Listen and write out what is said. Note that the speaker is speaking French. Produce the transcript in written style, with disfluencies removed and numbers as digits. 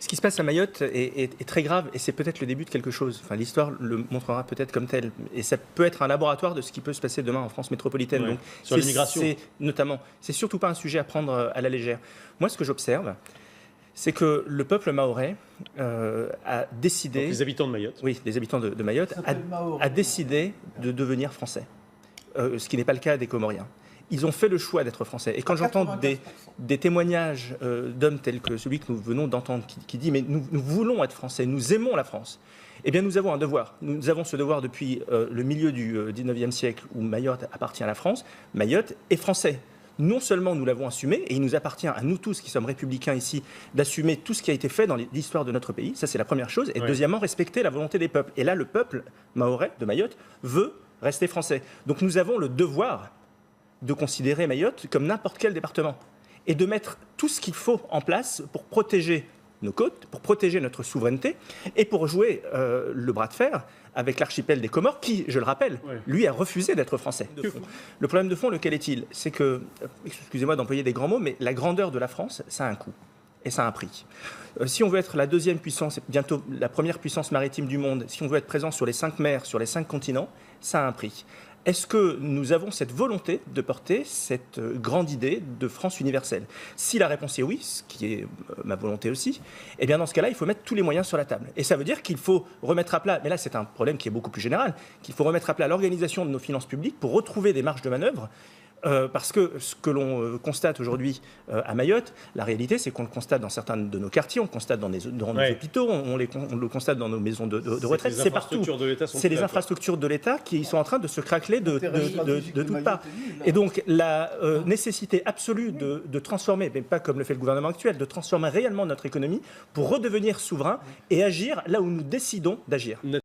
Ce qui se passe à Mayotte est très grave et c'est peut-être le début de quelque chose. Enfin, l'histoire le montrera peut-être comme tel. Et ça peut être un laboratoire de ce qui peut se passer demain en France métropolitaine. Ouais. Donc, sur l'immigration. Notamment, c'est surtout pas un sujet à prendre à la légère. Moi, ce que j'observe, c'est que le peuple mahorais a décidé... Donc, les habitants de Mayotte. Oui, les habitants de Mayotte a décidé de devenir français. Ce qui n'est pas le cas des Comoriens. Ils ont fait le choix d'être français. Et quand j'entends des témoignages d'hommes tels que celui que nous venons d'entendre, qui dit « mais nous voulons être français, nous aimons la France », eh bien nous avons un devoir. Nous avons ce devoir depuis le milieu du 19e siècle où Mayotte appartient à la France. Mayotte est français. Non seulement nous l'avons assumé, et il nous appartient à nous tous qui sommes républicains ici d'assumer tout ce qui a été fait dans l'histoire de notre pays. Ça, c'est la première chose. Et deuxièmement, respecter la volonté des peuples. Et là, le peuple mahorais de Mayotte veut rester français. Donc nous avons le devoir de considérer Mayotte comme n'importe quel département et de mettre tout ce qu'il faut en place pour protéger nos côtes, pour protéger notre souveraineté et pour jouer le bras de fer avec l'archipel des Comores qui, je le rappelle, lui a refusé d'être français. Le problème de fond, lequel est-il? C'est que, excusez-moi d'employer des grands mots, mais la grandeur de la France, ça a un coût. Et ça a un prix. Si on veut être la deuxième puissance, bientôt la première puissance maritime du monde, si on veut être présent sur les 5 mers, sur les 5 continents, ça a un prix. Est-ce que nous avons cette volonté de porter cette grande idée de France universelle? Si la réponse est oui, ce qui est ma volonté aussi, eh bien dans ce cas-là, il faut mettre tous les moyens sur la table. Et ça veut dire qu'il faut remettre à plat, mais là c'est un problème qui est beaucoup plus général, qu'il faut remettre à plat l'organisation de nos finances publiques pour retrouver des marges de manœuvre. Parce que ce que l'on constate aujourd'hui à Mayotte, la réalité, c'est qu'on le constate dans certains de nos quartiers, on le constate dans nos hôpitaux, on le constate dans nos maisons de retraite, c'est partout. C'est les infrastructures de l'État qui sont en train de se craqueler de toutes parts. Et donc, la nécessité absolue de transformer, mais pas comme le fait le gouvernement actuel, de transformer réellement notre économie pour redevenir souverain et agir là où nous décidons d'agir.